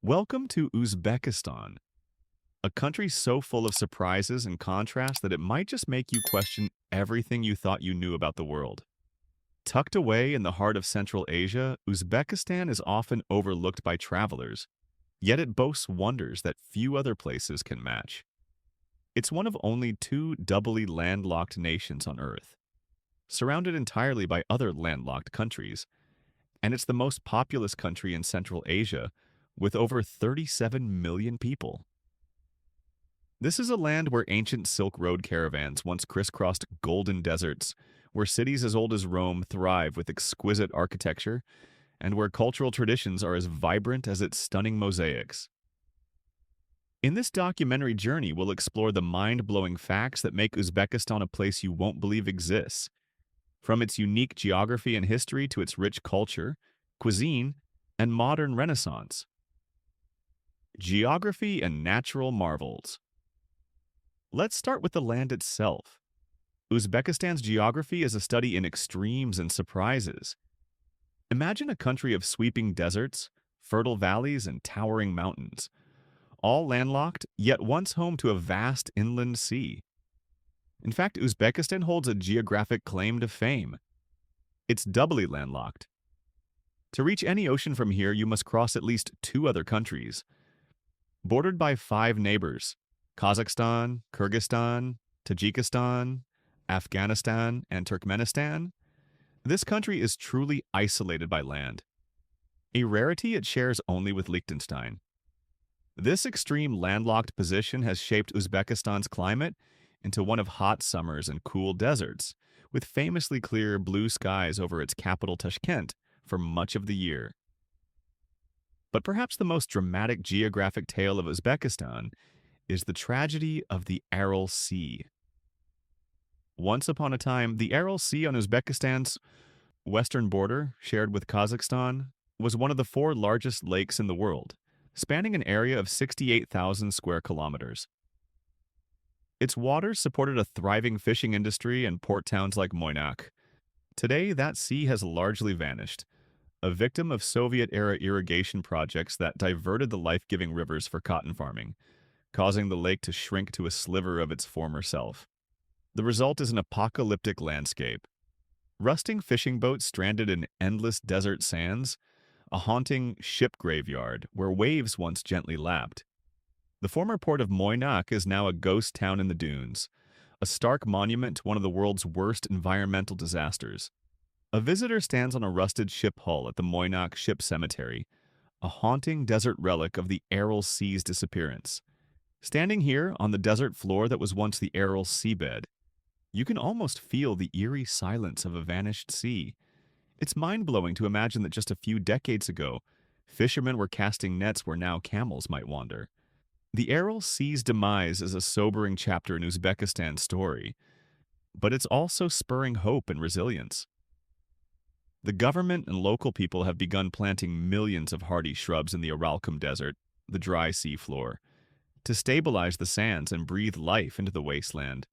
Welcome to Uzbekistan, a country so full of surprises and contrasts that it might just make you question everything you thought you knew about the world. Tucked away in the heart of Central Asia, Uzbekistan is often overlooked by travelers, yet it boasts wonders that few other places can match. It's one of only two doubly landlocked nations on Earth, surrounded entirely by other landlocked countries, and it's the most populous country in Central Asia, with over 37 million people. This is a land where ancient Silk Road caravans once crisscrossed golden deserts, where cities as old as Rome thrive with exquisite architecture, and where cultural traditions are as vibrant as its stunning mosaics. In this documentary journey, we'll explore the mind-blowing facts that make Uzbekistan a place you won't believe exists, from its unique geography and history to its rich culture, cuisine, and modern renaissance. Geography and natural marvels. Let's start with the land itself. Uzbekistan's geography is a study in extremes and surprises. Imagine a country of sweeping deserts, fertile valleys, and towering mountains, all landlocked, yet once home to a vast inland sea. In fact, Uzbekistan holds a geographic claim to fame. It's doubly landlocked. To reach any ocean from here, you must cross at least two other countries. Bordered by five neighbors, Kazakhstan, Kyrgyzstan, Tajikistan, Afghanistan, and Turkmenistan, this country is truly isolated by land. A rarity it shares only with Liechtenstein. This extreme landlocked position has shaped Uzbekistan's climate into one of hot summers and cool deserts, with famously clear blue skies over its capital Tashkent for much of the year. But perhaps the most dramatic geographic tale of Uzbekistan is the tragedy of the Aral Sea. Once upon a time, the Aral Sea on Uzbekistan's western border, shared with Kazakhstan, was one of the four largest lakes in the world, spanning an area of 68,000 square kilometers. Its waters supported a thriving fishing industry and port towns like Moynak. Today, that sea has largely vanished, a victim of Soviet-era irrigation projects that diverted the life-giving rivers for cotton farming, causing the lake to shrink to a sliver of its former self. The result is an apocalyptic landscape. Rusting fishing boats stranded in endless desert sands, a haunting ship graveyard where waves once gently lapped. The former port of Moynak is now a ghost town in the dunes, a stark monument to one of the world's worst environmental disasters. A visitor stands on a rusted ship hull at the Moynak Ship Cemetery, a haunting desert relic of the Aral Sea's disappearance. Standing here on the desert floor that was once the Aral seabed, you can almost feel the eerie silence of a vanished sea. It's mind-blowing to imagine that just a few decades ago, fishermen were casting nets where now camels might wander. The Aral Sea's demise is a sobering chapter in Uzbekistan's story, but it's also spurring hope and resilience. The government and local people have begun planting millions of hardy shrubs in the Aralkum Desert, the dry sea floor, to stabilize the sands and breathe life into the wasteland.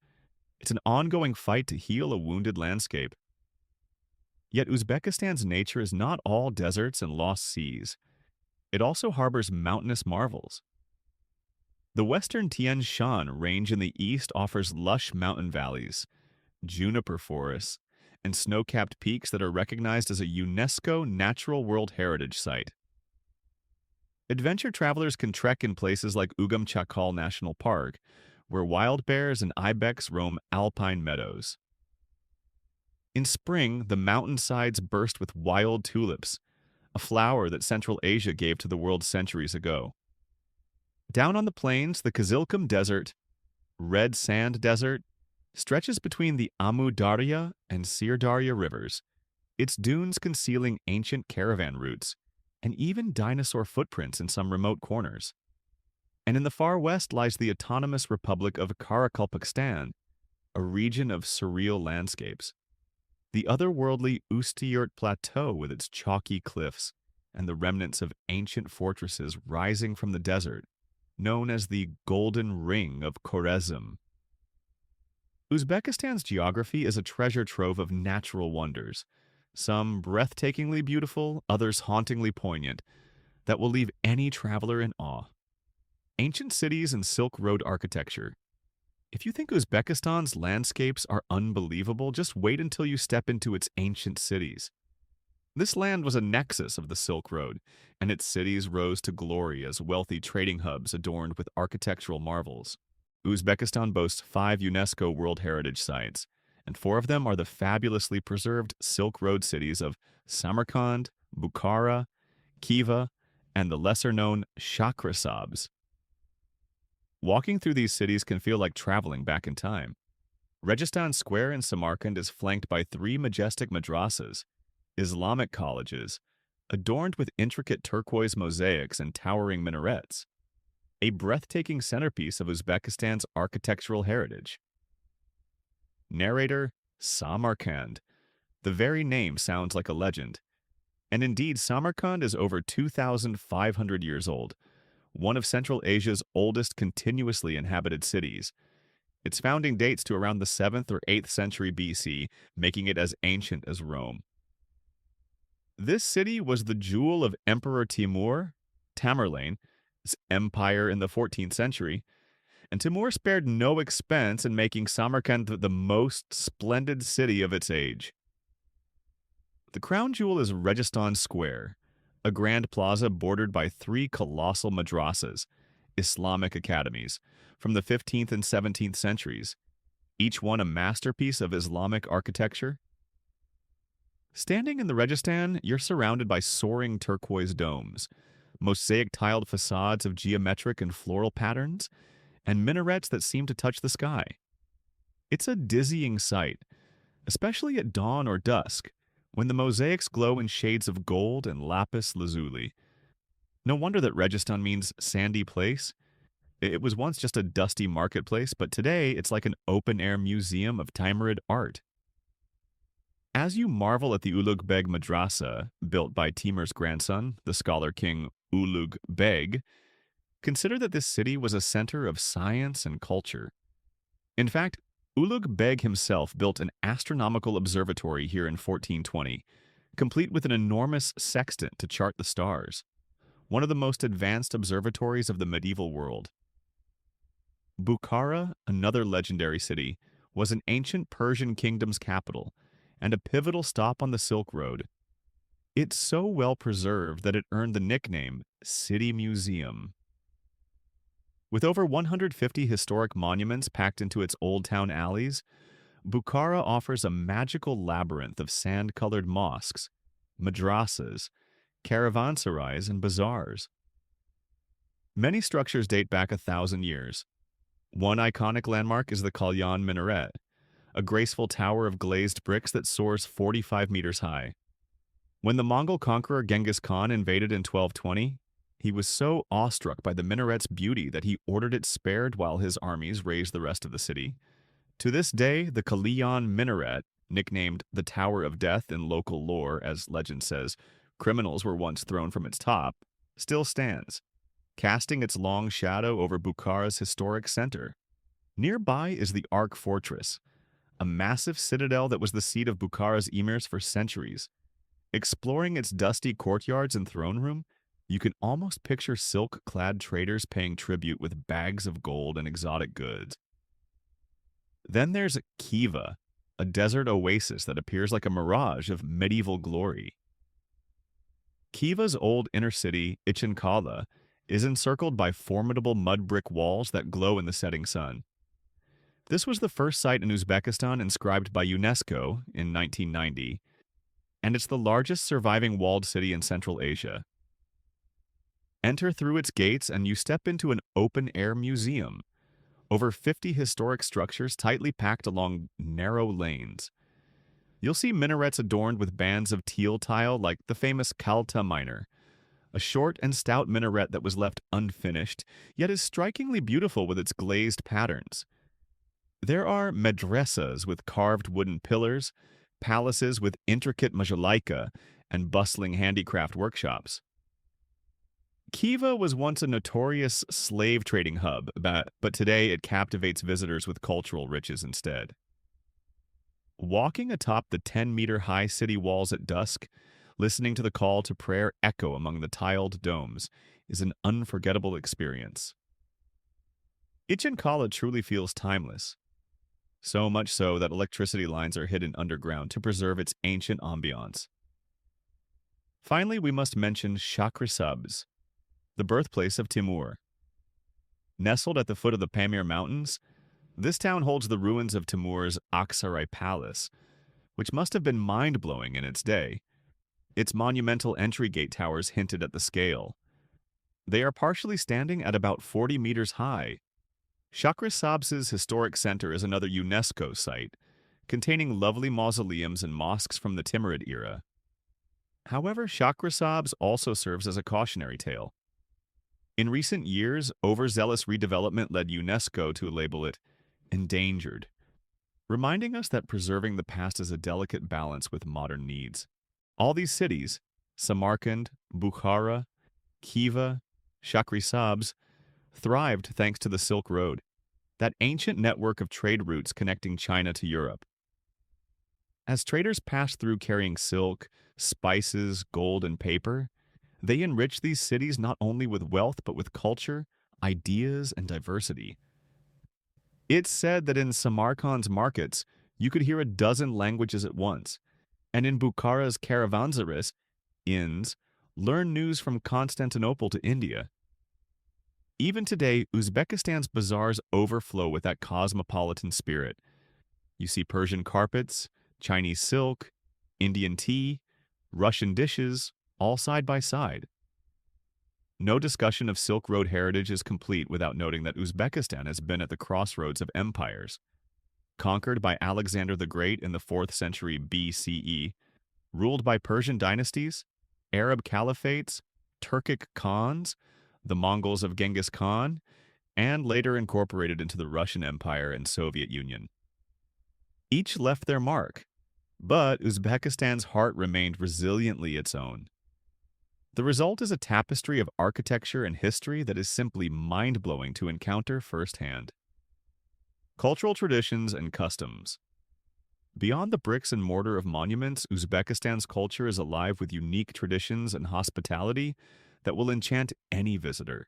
It's an ongoing fight to heal a wounded landscape. Yet Uzbekistan's nature is not all deserts and lost seas. It also harbors mountainous marvels. The western Tian Shan range in the east offers lush mountain valleys, juniper forests, and snow-capped peaks that are recognized as a UNESCO Natural World Heritage Site. Adventure travelers can trek in places like Ugam Chakal National Park, where wild bears and ibex roam alpine meadows. In spring, the mountainsides burst with wild tulips, a flower that Central Asia gave to the world centuries ago. Down on the plains, the Kizilkum Desert, Red Sand Desert, stretches between the Amu Darya and Sir Darya rivers, its dunes concealing ancient caravan routes and even dinosaur footprints in some remote corners. And in the far west lies the autonomous Republic of Karakalpakstan, a region of surreal landscapes. The otherworldly Ustiyurt Plateau with its chalky cliffs and the remnants of ancient fortresses rising from the desert, known as the Golden Ring of Khorezm. Uzbekistan's geography is a treasure trove of natural wonders, some breathtakingly beautiful, others hauntingly poignant, that will leave any traveler in awe. Ancient cities and Silk Road architecture. If you think Uzbekistan's landscapes are unbelievable, just wait until you step into its ancient cities. This land was a nexus of the Silk Road, and its cities rose to glory as wealthy trading hubs adorned with architectural marvels. Uzbekistan boasts 5 UNESCO World Heritage Sites, and 4 of them are the fabulously preserved Silk Road cities of Samarkand, Bukhara, Khiva, and the lesser-known Shahrisabz. Walking through these cities can feel like traveling back in time. Registan Square in Samarkand is flanked by 3 majestic madrasas, Islamic colleges, adorned with intricate turquoise mosaics and towering minarets, a breathtaking centerpiece of Uzbekistan's architectural heritage. Narrator: Samarkand. The very name sounds like a legend. And indeed, Samarkand is over 2,500 years old, one of Central Asia's oldest continuously inhabited cities. Its founding dates to around the 7th or 8th century BC, making it as ancient as Rome. This city was the jewel of Emperor Timur, Tamerlane's empire in the 14th century, and Timur spared no expense in making Samarkand the most splendid city of its age. The crown jewel is Registan Square, a grand plaza bordered by 3 colossal madrasas, Islamic academies, from the 15th and 17th centuries, each one a masterpiece of Islamic architecture. Standing in the Registan, you're surrounded by soaring turquoise domes, mosaic-tiled facades of geometric and floral patterns, and minarets that seem to touch the sky. It's a dizzying sight, especially at dawn or dusk, when the mosaics glow in shades of gold and lapis lazuli. No wonder that Registan means sandy place. It was once just a dusty marketplace, but today it's like an open-air museum of Timurid art. As you marvel at the Ulugh Beg Madrasa, built by Timur's grandson, the scholar king Ulugh Beg, consider that this city was a center of science and culture. In fact, Ulugh Beg himself built an astronomical observatory here in 1420, complete with an enormous sextant to chart the stars, one of the most advanced observatories of the medieval world. Bukhara, another legendary city, was an ancient Persian kingdom's capital and a pivotal stop on the Silk Road. It's so well preserved that it earned the nickname City Museum. With over 150 historic monuments packed into its old town alleys, Bukhara offers a magical labyrinth of sand-colored mosques, madrasas, caravanserais, and bazaars. Many structures date back 1,000 years. One iconic landmark is the Kalyan Minaret, a graceful tower of glazed bricks that soars 45 meters high. When the Mongol conqueror Genghis Khan invaded in 1220, he was so awestruck by the minaret's beauty that he ordered it spared while his armies razed the rest of the city. To this day, the Kalyan Minaret, nicknamed the Tower of Death in local lore, as legend says criminals were once thrown from its top, still stands, casting its long shadow over Bukhara's historic center. Nearby is the Ark Fortress, a massive citadel that was the seat of Bukhara's emirs for centuries. Exploring its dusty courtyards and throne room, you can almost picture silk-clad traders paying tribute with bags of gold and exotic goods. Then there's Khiva, a desert oasis that appears like a mirage of medieval glory. Khiva's old inner city, Ichinkala, is encircled by formidable mud brick walls that glow in the setting sun. This was the first site in Uzbekistan inscribed by UNESCO in 1990, and it's the largest surviving walled city in Central Asia. Enter through its gates and you step into an open-air museum. Over 50 historic structures tightly packed along narrow lanes. You'll see minarets adorned with bands of teal tile like the famous Kalta Miner, a short and stout minaret that was left unfinished, yet is strikingly beautiful with its glazed patterns. There are madrasas with carved wooden pillars, palaces with intricate majalaika, and bustling handicraft workshops. Khiva was once a notorious slave trading hub, but today it captivates visitors with cultural riches instead. Walking atop the 10-meter-high city walls at dusk Listening to the call to prayer echo among the tiled domes is an unforgettable experience. Kala truly feels timeless, so much so that electricity lines are hidden underground to preserve its ancient ambiance. Finally, we must mention Shakrisabz, the birthplace of Timur. Nestled at the foot of the Pamir Mountains, this town holds the ruins of Timur's Aksaray Palace, which must have been mind-blowing in its day. Its monumental entry gate towers hinted at the scale. They are partially standing at about 40 meters high. Shakrisabz's historic center is another UNESCO site, containing lovely mausoleums and mosques from the Timurid era. However, Shakrisabz also serves as a cautionary tale. In recent years, overzealous redevelopment led UNESCO to label it endangered, reminding us that preserving the past is a delicate balance with modern needs. All these cities, Samarkand, Bukhara, Khiva, Shakrisabz, thrived thanks to the Silk Road, that ancient network of trade routes connecting China to Europe. As traders passed through carrying silk, spices, gold, and paper, they enriched these cities not only with wealth but with culture, ideas, and diversity. It's said that in Samarkand's markets, you could hear a dozen languages at once, and in Bukhara's caravanserais, inns, learn news from Constantinople to India. Even today, Uzbekistan's bazaars overflow with that cosmopolitan spirit. You see Persian carpets, Chinese silk, Indian tea, Russian dishes, all side by side. No discussion of Silk Road heritage is complete without noting that Uzbekistan has been at the crossroads of empires. Conquered by Alexander the Great in the 4th century BCE, ruled by Persian dynasties, Arab caliphates, Turkic Khans, the Mongols of Genghis Khan, and later incorporated into the Russian Empire and Soviet Union. Each left their mark, but Uzbekistan's heart remained resiliently its own. The result is a tapestry of architecture and history that is simply mind-blowing to encounter firsthand. Cultural traditions and customs. Beyond the bricks and mortar of monuments, Uzbekistan's culture is alive with unique traditions and hospitality that will enchant any visitor.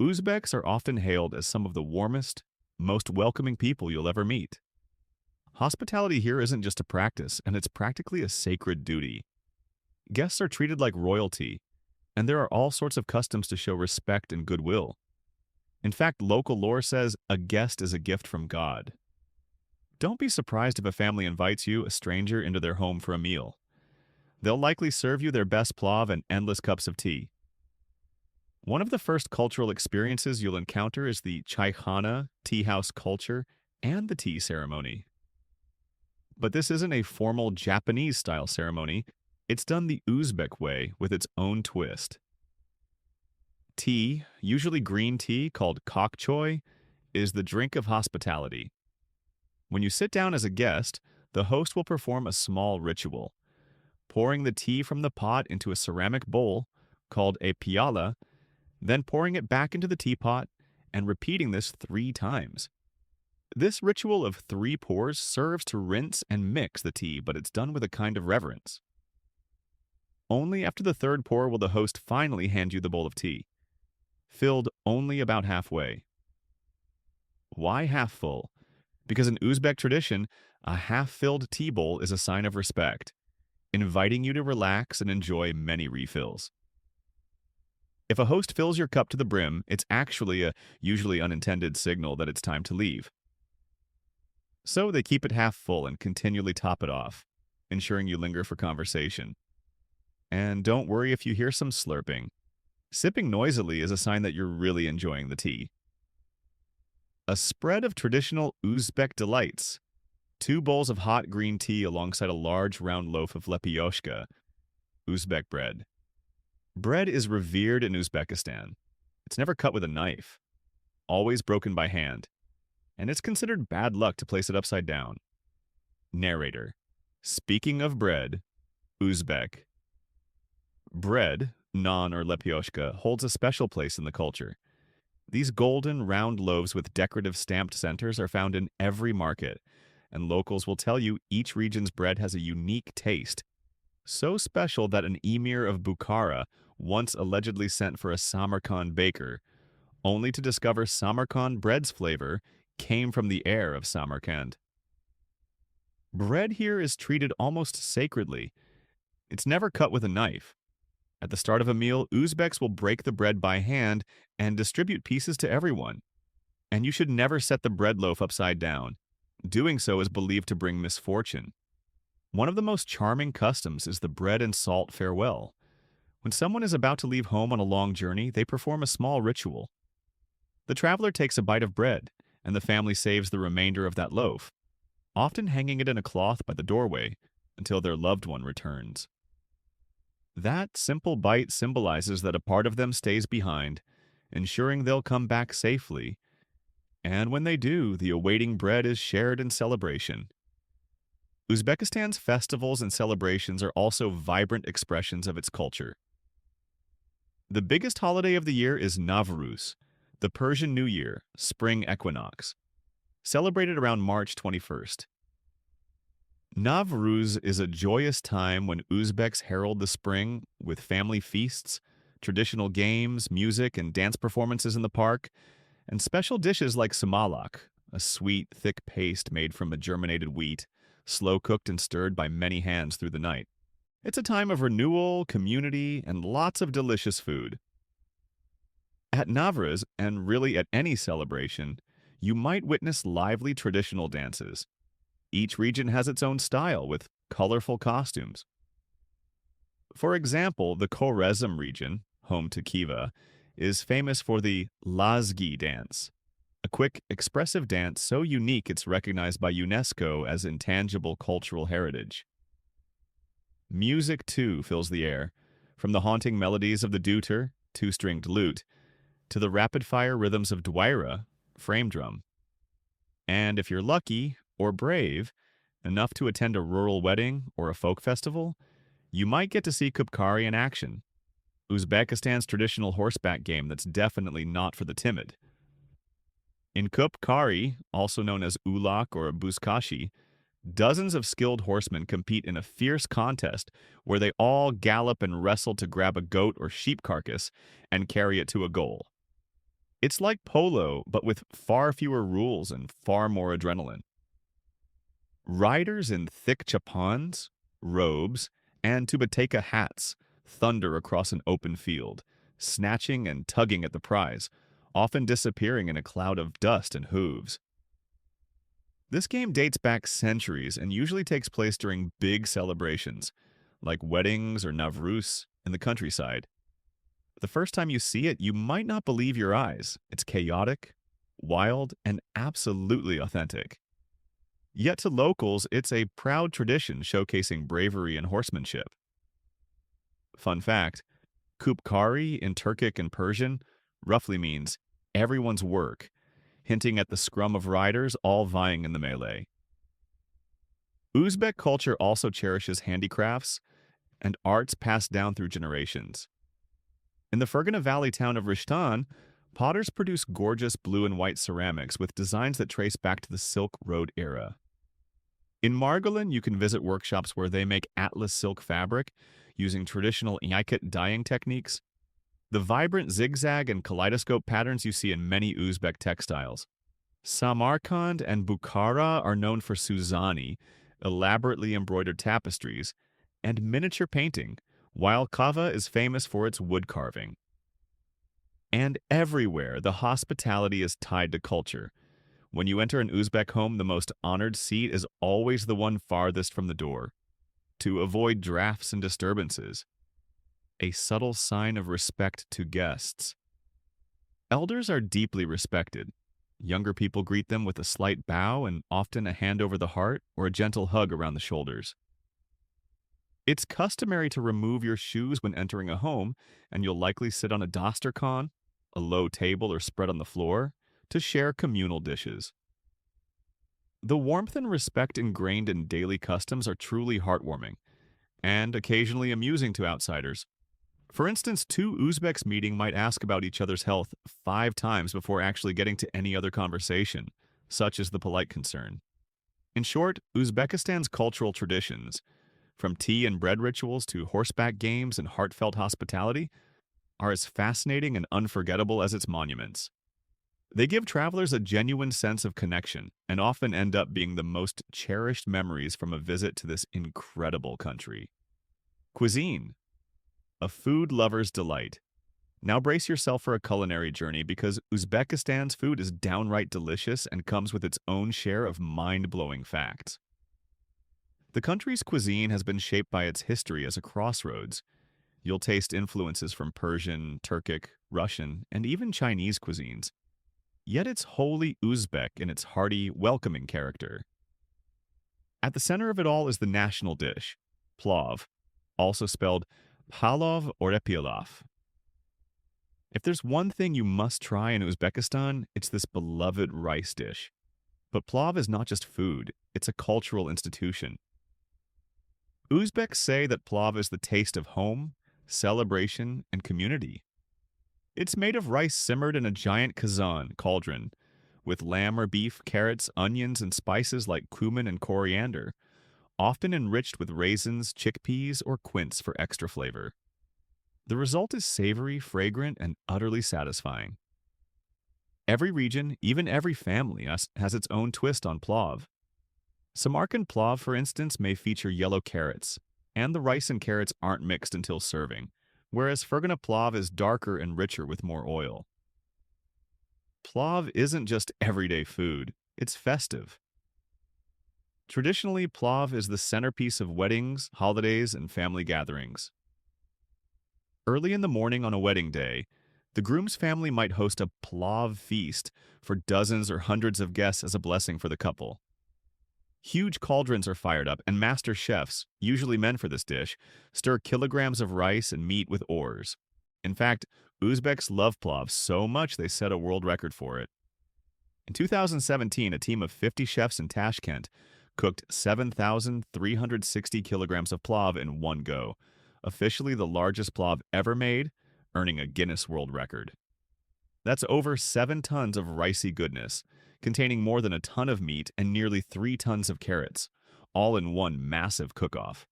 Uzbeks are often hailed as some of the warmest, most welcoming people you'll ever meet. Hospitality here isn't just a practice, and it's practically a sacred duty. Guests are treated like royalty, and there are all sorts of customs to show respect and goodwill. In fact, local lore says a guest is a gift from God. Don't be surprised if a family invites you, a stranger, into their home for a meal. They'll likely serve you their best plov and endless cups of tea. One of the first cultural experiences you'll encounter is the chaikhana, tea house culture, and the tea ceremony. But this isn't a formal Japanese-style ceremony. It's done the Uzbek way with its own twist. Tea, usually green tea called kok choy, is the drink of hospitality. When you sit down as a guest, the host will perform a small ritual, pouring the tea from the pot into a ceramic bowl called a piala, then pouring it back into the teapot and repeating this 3 times. This ritual of 3 pours serves to rinse and mix the tea, but it's done with a kind of reverence. Only after the 3rd pour will the host finally hand you the bowl of tea, filled only about halfway. Why half full? Because in Uzbek tradition, a half-filled tea bowl is a sign of respect, inviting you to relax and enjoy many refills. If a host fills your cup to the brim, it's actually a usually unintended signal that it's time to leave. So they keep it half full and continually top it off, ensuring you linger for conversation. And don't worry if you hear some slurping. Sipping noisily is a sign that you're really enjoying the tea. A spread of traditional Uzbek delights. 2 bowls of hot green tea alongside a large round loaf of lepioshka, Uzbek bread. Bread is revered in Uzbekistan. It's never cut with a knife, always broken by hand, and it's considered bad luck to place it upside down. Narrator. Speaking of bread, Uzbek. Bread, naan or lepioshka, holds a special place in the culture. These golden, round loaves with decorative stamped centers are found in every market, and locals will tell you each region's bread has a unique taste. so special that an emir of Bukhara once allegedly sent for a Samarkand baker, only to discover Samarkand bread's flavor came from the air of Samarkand. Bread here is treated almost sacredly. It's never cut with a knife. At the start of a meal, Uzbeks will break the bread by hand and distribute pieces to everyone. And you should never set the bread loaf upside down. Doing so is believed to bring misfortune. One of the most charming customs is the bread and salt farewell. When someone is about to leave home on a long journey, they perform a small ritual. The traveler takes a bite of bread, and the family saves the remainder of that loaf, often hanging it in a cloth by the doorway until their loved one returns. That simple bite symbolizes that a part of them stays behind, ensuring they'll come back safely. And when they do, the awaiting bread is shared in celebration. Uzbekistan's festivals and celebrations are also vibrant expressions of its culture. The biggest holiday of the year is Nowruz, the Persian New Year, spring equinox, celebrated around March 21st. Nowruz is a joyous time when Uzbeks herald the spring with family feasts, traditional games, music, and dance performances in the park, and special dishes like samalak, a sweet, thick paste made from a germinated wheat, slow cooked and stirred by many hands through the night. It's a time of renewal, community, and lots of delicious food. At Nowruz, and really at any celebration, you might witness lively traditional dances. Each region has its own style with colorful costumes. For example, the Khorezm region, home to Kiva, is famous for the Lazgi dance, a quick, expressive dance so unique it's recognized by UNESCO as intangible cultural heritage. Music, too, fills the air, from the haunting melodies of the dutar, two-stringed lute, to the rapid-fire rhythms of dwaira, frame drum. And if you're lucky, or brave, enough to attend a rural wedding or a folk festival, you might get to see Kupkari in action, Uzbekistan's traditional horseback game that's definitely not for the timid. In Kupkari, also known as Ulak or Buzkashi, dozens of skilled horsemen compete in a fierce contest where they all gallop and wrestle to grab a goat or sheep carcass and carry it to a goal. It's like polo, but with far fewer rules and far more adrenaline. Riders in thick chapans, robes, and tubateka hats thunder across an open field, snatching and tugging at the prize, often disappearing in a cloud of dust and hooves. This game dates back centuries and usually takes place during big celebrations, like weddings or Navruz in the countryside. The first time you see it, you might not believe your eyes. It's chaotic, wild, and absolutely authentic. Yet to locals, it's a proud tradition showcasing bravery and horsemanship. Fun fact, Kupkari in Turkic and Persian roughly means everyone's work, hinting at the scrum of riders all vying in the melee. Uzbek culture also cherishes handicrafts and arts passed down through generations. In the Fergana Valley town of Rishtan, potters produce gorgeous blue and white ceramics with designs that trace back to the Silk Road era. In Margolin, you can visit workshops where they make atlas silk fabric using traditional Iykut dyeing techniques, the vibrant zigzag and kaleidoscope patterns you see in many Uzbek textiles. Samarkand and Bukhara are known for Suzani, elaborately embroidered tapestries, and miniature painting, while Kava is famous for its wood carving. And everywhere, the hospitality is tied to culture. When you enter an Uzbek home, the most honored seat is always the one farthest from the door, to avoid drafts and disturbances. A subtle sign of respect to guests. Elders are deeply respected. Younger people greet them with a slight bow and often a hand over the heart or a gentle hug around the shoulders. It's customary to remove your shoes when entering a home, and you'll likely sit on a dasturkhan, a low table or spread on the floor, to share communal dishes. The warmth and respect ingrained in daily customs are truly heartwarming, and occasionally amusing to outsiders. For instance, two Uzbeks meeting might ask about each other's health 5 times before actually getting to any other conversation, such is the polite concern. In short, Uzbekistan's cultural traditions, from tea and bread rituals to horseback games and heartfelt hospitality, are as fascinating and unforgettable as its monuments. They give travelers a genuine sense of connection and often end up being the most cherished memories from a visit to this incredible country. Cuisine, a food lover's delight. Now brace yourself for a culinary journey because Uzbekistan's food is downright delicious and comes with its own share of mind-blowing facts. The country's cuisine has been shaped by its history as a crossroads. You'll taste influences from Persian, Turkic, Russian, and even Chinese cuisines. Yet it's wholly Uzbek in its hearty, welcoming character. At the center of it all is the national dish, plov, also spelled palov or epialaf. If there's one thing you must try in Uzbekistan, it's this beloved rice dish. But plov is not just food, it's a cultural institution. Uzbeks say that plov is the taste of home, celebration, and community. It's made of rice simmered in a giant kazan, cauldron, with lamb or beef, carrots, onions, and spices like cumin and coriander, often enriched with raisins, chickpeas, or quince for extra flavor. The result is savory, fragrant, and utterly satisfying. Every region, even every family, has its own twist on plov. Samarkand plov, for instance, may feature yellow carrots, and the rice and carrots aren't mixed until serving, whereas Fergana plov is darker and richer with more oil. Plov isn't just everyday food, it's festive. Traditionally, plov is the centerpiece of weddings, holidays, and family gatherings. Early in the morning on a wedding day, the groom's family might host a plov feast for dozens or hundreds of guests as a blessing for the couple. Huge cauldrons are fired up, and master chefs, usually men for this dish, stir kilograms of rice and meat with oars. In fact, Uzbeks love plov so much they set a world record for it. In 2017, a team of 50 chefs in Tashkent cooked 7,360 kilograms of plov in one go, officially the largest plov ever made, earning a Guinness World Record. That's over 7 tons of ricey goodness, containing more than a ton of meat and nearly 3 tons of carrots, all in one massive cook-off.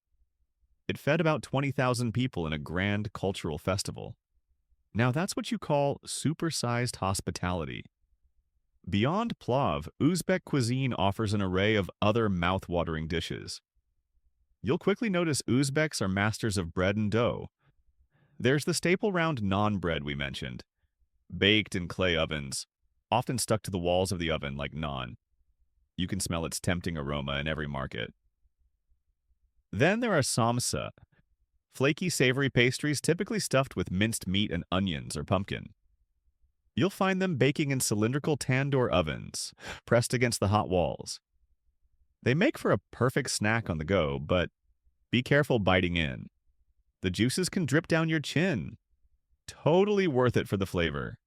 It fed about 20,000 people in a grand cultural festival. Now that's what you call supersized hospitality. Beyond plov, Uzbek cuisine offers an array of other mouth-watering dishes. You'll quickly notice Uzbeks are masters of bread and dough. There's the staple round naan bread we mentioned, baked in clay ovens, often stuck to the walls of the oven like naan. You can smell its tempting aroma in every market. Then there are samsa, flaky savory pastries typically stuffed with minced meat and onions or pumpkin. You'll find them baking in cylindrical tandoor ovens, pressed against the hot walls. They make for a perfect snack on the go, but be careful biting in. The juices can drip down your chin. Totally worth it for the flavor.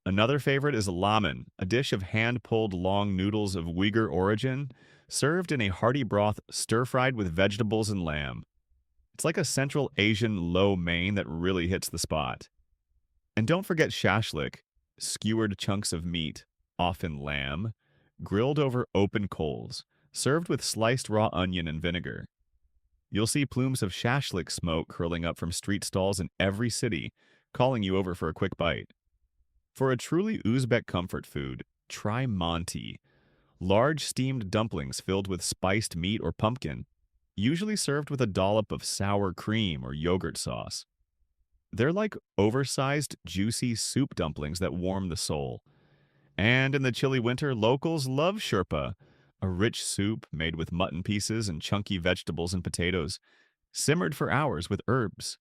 Another favorite is lamen, a dish of hand-pulled long noodles of Uyghur origin, served in a hearty broth stir-fried with vegetables and lamb. It's like a Central Asian lo mein that really hits the spot. And don't forget shashlik, skewered chunks of meat, often lamb, grilled over open coals, served with sliced raw onion and vinegar. You'll see plumes of shashlik smoke curling up from street stalls in every city, calling you over for a quick bite. For a truly Uzbek comfort food, try manti, large steamed dumplings filled with spiced meat or pumpkin, usually served with a dollop of sour cream or yogurt sauce. They're like oversized, juicy soup dumplings that warm the soul. And in the chilly winter, locals love Sherpa, a rich soup made with mutton pieces and chunky vegetables and potatoes, simmered for hours with herbs.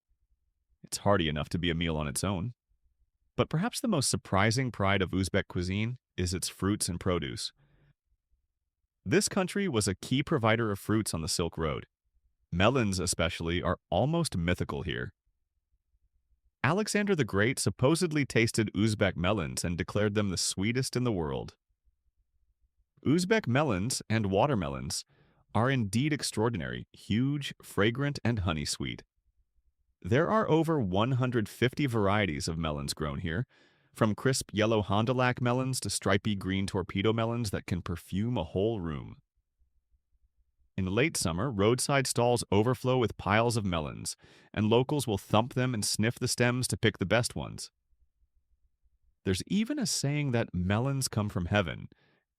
It's hearty enough to be a meal on its own. But perhaps the most surprising pride of Uzbek cuisine is its fruits and produce. This country was a key provider of fruits on the Silk Road. Melons, especially, are almost mythical here. Alexander the Great supposedly tasted Uzbek melons and declared them the sweetest in the world. Uzbek melons and watermelons are indeed extraordinary, huge, fragrant, and honey-sweet. There are over 150 varieties of melons grown here, from crisp yellow Hondalak melons to stripy green torpedo melons that can perfume a whole room. In late summer, roadside stalls overflow with piles of melons, and locals will thump them and sniff the stems to pick the best ones. There's even a saying that melons come from heaven,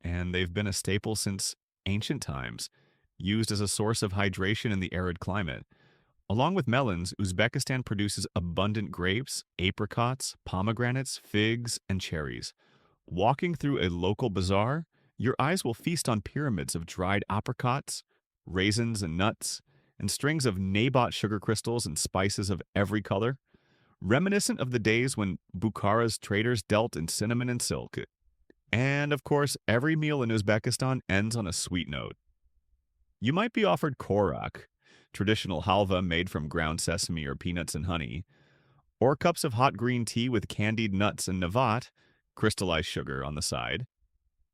and they've been a staple since ancient times, used as a source of hydration in the arid climate. Along with melons, Uzbekistan produces abundant grapes, apricots, pomegranates, figs, and cherries. Walking through a local bazaar, your eyes will feast on pyramids of dried apricots, raisins and nuts, and strings of nabat sugar crystals and spices of every color, reminiscent of the days when Bukhara's traders dealt in cinnamon and silk. And of course, every meal in Uzbekistan ends on a sweet note. You might be offered korak, traditional halva made from ground sesame or peanuts and honey, or cups of hot green tea with candied nuts and navat, crystallized sugar, on the side.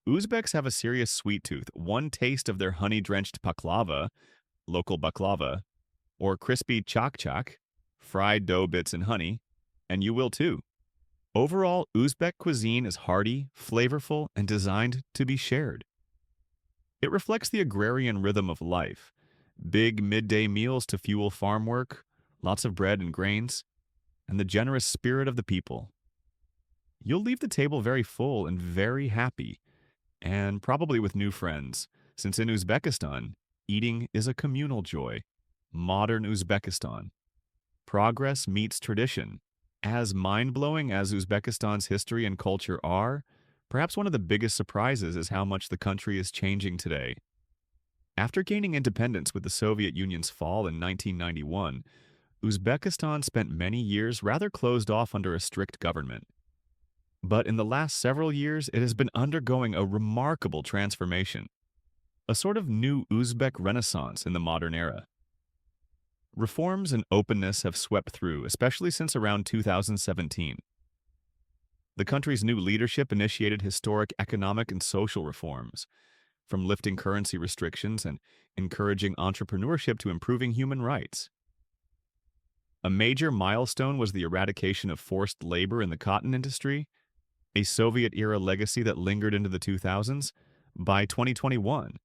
Uzbeks have a serious sweet tooth. One taste of their honey-drenched baklava, local baklava, or crispy chak-chak, fried dough bits in honey, and you will too. Overall, Uzbek cuisine is hearty, flavorful, and designed to be shared. It reflects the agrarian rhythm of life. Big midday meals to fuel farm work, lots of bread and grains, and the generous spirit of the people. You'll leave the table very full and very happy, and probably with new friends, since in Uzbekistan, eating is a communal joy. Modern Uzbekistan. Progress meets tradition. As mind-blowing as Uzbekistan's history and culture are, perhaps one of the biggest surprises is how much the country is changing today. After gaining independence with the Soviet Union's fall in 1991, Uzbekistan spent many years rather closed off under a strict government. But in the last several years, it has been undergoing a remarkable transformation, a sort of new Uzbek renaissance in the modern era. Reforms and openness have swept through, especially since around 2017. The country's new leadership initiated historic economic and social reforms, from lifting currency restrictions and encouraging entrepreneurship to improving human rights. A major milestone was the eradication of forced labor in the cotton industry, a Soviet-era legacy that lingered into the 2000s. By 2021,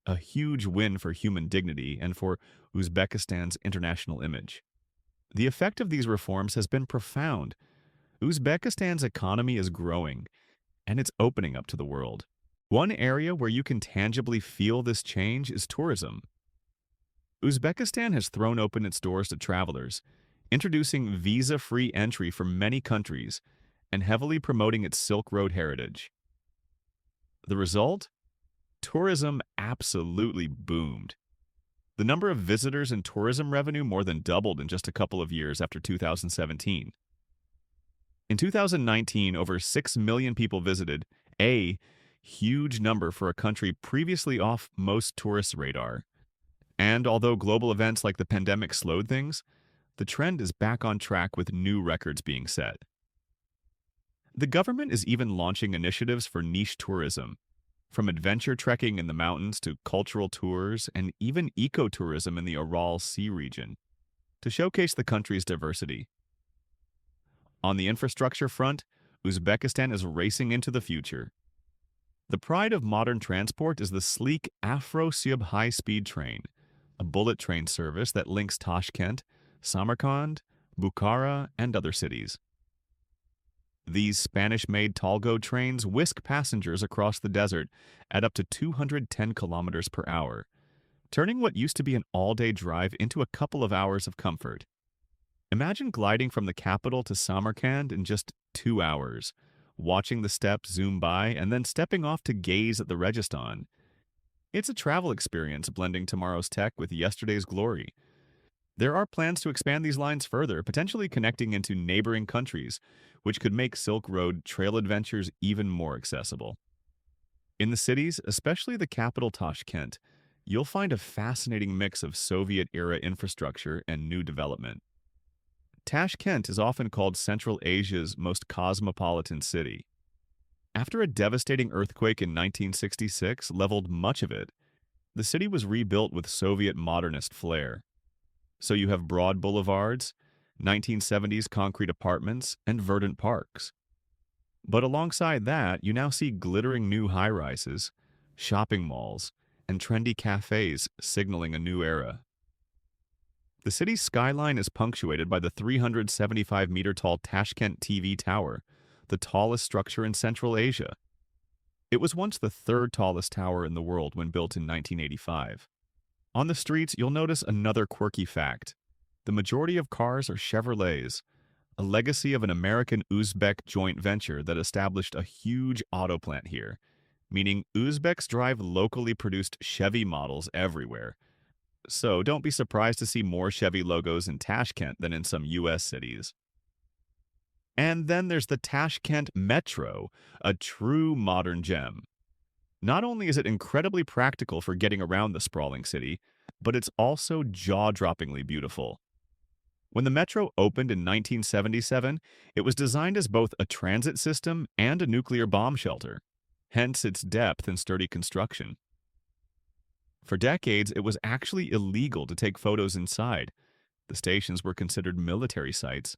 a huge win for human dignity and for Uzbekistan's international image. The effect of these reforms has been profound. Uzbekistan's economy is growing, and it's opening up to the world. One area where you can tangibly feel this change is tourism. Uzbekistan has thrown open its doors to travelers, introducing visa-free entry for many countries and heavily promoting its Silk Road heritage. The result? Tourism absolutely boomed. The number of visitors and tourism revenue more than doubled in just a couple of years after 2017. In 2019, over 6 million people visited, a huge number for a country previously off most tourists' radar. And although global events like the pandemic slowed things, the trend is back on track with new records being set. The government is even launching initiatives for niche tourism, from adventure trekking in the mountains to cultural tours and even ecotourism in the Aral Sea region, to showcase the country's diversity. On the infrastructure front, Uzbekistan is racing into the future. The pride of modern transport is the sleek Afrosub high-speed train, a bullet train service that links Tashkent, Samarkand, Bukhara, and other cities. These Spanish-made Talgo trains whisk passengers across the desert at up to 210 kilometers per hour, turning what used to be an all-day drive into a couple of hours of comfort. Imagine gliding from the capital to Samarkand in just 2 hours, watching the steppes zoom by and then stepping off to gaze at the Registan. It's a travel experience blending tomorrow's tech with yesterday's glory. There are plans to expand these lines further, potentially connecting into neighboring countries, which could make Silk Road trail adventures even more accessible. In the cities, especially the capital Tashkent, you'll find a fascinating mix of Soviet-era infrastructure and new development. Tashkent is often called Central Asia's most cosmopolitan city. After a devastating earthquake in 1966 leveled much of it, the city was rebuilt with Soviet modernist flair. So you have broad boulevards, 1970s concrete apartments, and verdant parks. But alongside that, you now see glittering new high-rises, shopping malls, and trendy cafes signaling a new era. The city's skyline is punctuated by the 375-meter-tall Tashkent TV Tower, the tallest structure in Central Asia. It was once the third tallest tower in the world when built in 1985. On the streets, you'll notice another quirky fact. The majority of cars are Chevrolets, a legacy of an American-Uzbek joint venture that established a huge auto plant here, meaning Uzbeks drive locally produced Chevy models everywhere. So don't be surprised to see more Chevy logos in Tashkent than in some US cities. And then there's the Tashkent Metro, a true modern gem. Not only is it incredibly practical for getting around the sprawling city, but it's also jaw-droppingly beautiful. When the metro opened in 1977, it was designed as both a transit system and a nuclear bomb shelter, hence its depth and sturdy construction. For decades, it was actually illegal to take photos inside. The stations were considered military sites.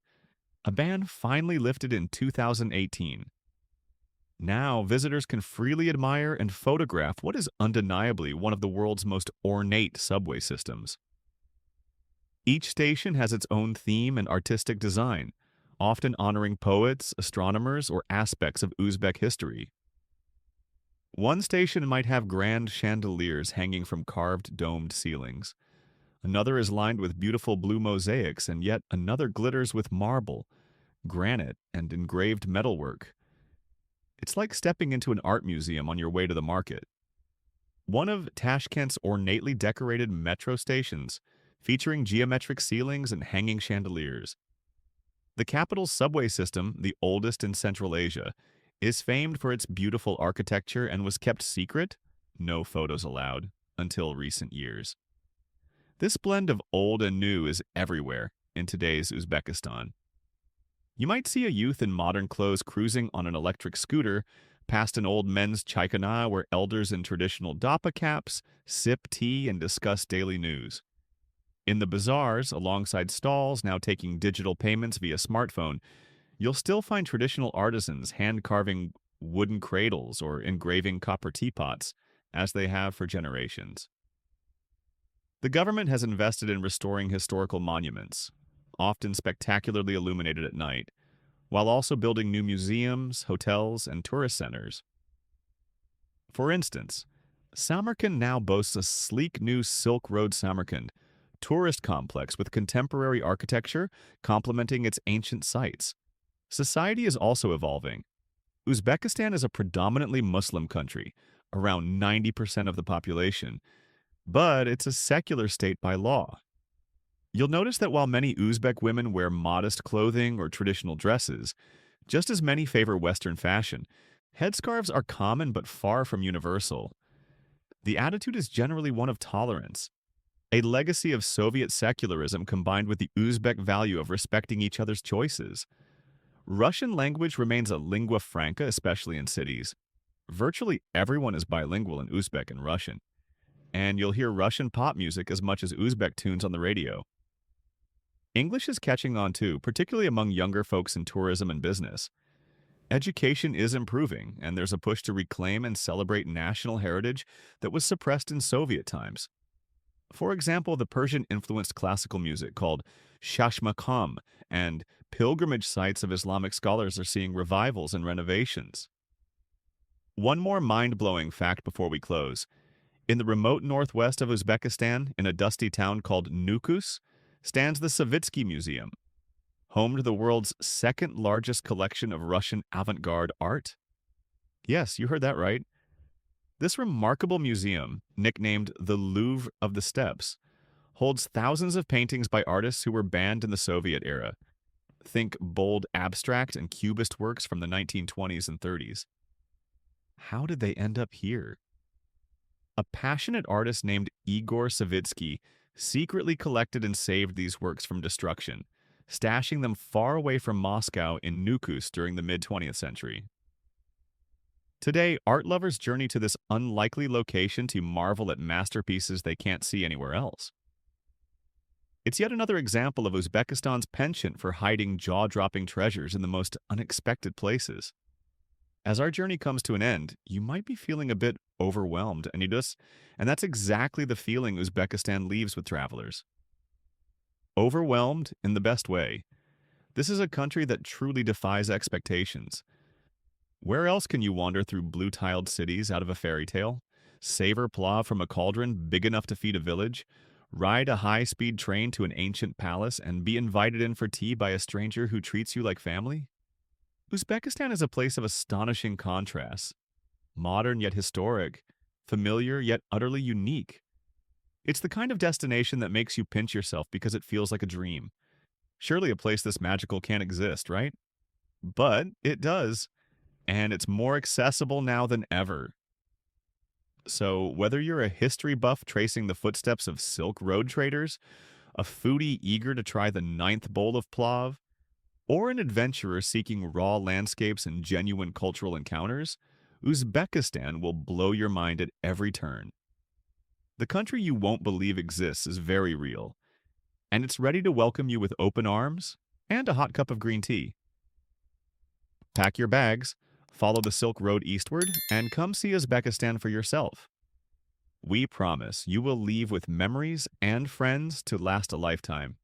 A ban finally lifted in 2018. Now, visitors can freely admire and photograph what is undeniably one of the world's most ornate subway systems. Each station has its own theme and artistic design, often honoring poets, astronomers, or aspects of Uzbek history. One station might have grand chandeliers hanging from carved domed ceilings. Another is lined with beautiful blue mosaics, and yet another glitters with marble, granite, and engraved metalwork. It's like stepping into an art museum on your way to the market. One of Tashkent's ornately decorated metro stations, featuring geometric ceilings and hanging chandeliers. The capital's subway system, the oldest in Central Asia, is famed for its beautiful architecture and was kept secret, no photos allowed, until recent years. This blend of old and new is everywhere in today's Uzbekistan. You might see a youth in modern clothes cruising on an electric scooter past an old men's chaikhana where elders in traditional dapa caps sip tea and discuss daily news. In the bazaars, alongside stalls now taking digital payments via smartphone, you'll still find traditional artisans hand-carving wooden cradles or engraving copper teapots, as they have for generations. The government has invested in restoring historical monuments, often spectacularly illuminated at night, while also building new museums, hotels, and tourist centers. For instance, Samarkand now boasts a sleek new Silk Road Samarkand tourist complex with contemporary architecture complementing its ancient sites. Society is also evolving. Uzbekistan is a predominantly Muslim country, around 90% of the population, but it's a secular state by law. You'll notice that while many Uzbek women wear modest clothing or traditional dresses, just as many favor Western fashion. Headscarves are common but far from universal. The attitude is generally one of tolerance, a legacy of Soviet secularism combined with the Uzbek value of respecting each other's choices. Russian language remains a lingua franca, especially in cities. Virtually everyone is bilingual in Uzbek and Russian, and you'll hear Russian pop music as much as Uzbek tunes on the radio. English is catching on too, particularly among younger folks in tourism and business. Education is improving, and there's a push to reclaim and celebrate national heritage that was suppressed in Soviet times. For example, the Persian-influenced classical music called shashmakam and pilgrimage sites of Islamic scholars are seeing revivals and renovations. One more mind-blowing fact before we close. In the remote northwest of Uzbekistan, in a dusty town called Nukus, stands the Savitsky Museum, home to the world's second-largest collection of Russian avant-garde art. Yes, you heard that right. This remarkable museum, nicknamed the Louvre of the Steppes, holds thousands of paintings by artists who were banned in the Soviet era. Think bold abstract and cubist works from the 1920s and 30s. How did they end up here? A passionate artist named Igor Savitsky secretly collected and saved these works from destruction, stashing them far away from Moscow in Nukus during the mid-20th century. Today, art lovers journey to this unlikely location to marvel at masterpieces they can't see anywhere else. It's yet another example of Uzbekistan's penchant for hiding jaw-dropping treasures in the most unexpected places. As our journey comes to an end, you might be feeling a bit overwhelmed, and that's exactly the feeling Uzbekistan leaves with travelers. Overwhelmed in the best way. This is a country that truly defies expectations. Where else can you wander through blue-tiled cities out of a fairy tale? Savor plov from a cauldron big enough to feed a village? Ride a high-speed train to an ancient palace and be invited in for tea by a stranger who treats you like family? Uzbekistan is a place of astonishing contrasts. Modern yet historic, familiar yet utterly unique. It's the kind of destination that makes you pinch yourself because it feels like a dream. Surely a place this magical can't exist, right? But it does, and it's more accessible now than ever. So, whether you're a history buff tracing the footsteps of Silk Road traders, a foodie eager to try the ninth bowl of plov, or an adventurer seeking raw landscapes and genuine cultural encounters, Uzbekistan will blow your mind at every turn. The country you won't believe exists is very real, and it's ready to welcome you with open arms and a hot cup of green tea. Pack your bags, follow the Silk Road eastward, and come see Uzbekistan for yourself. We promise you will leave with memories and friends to last a lifetime.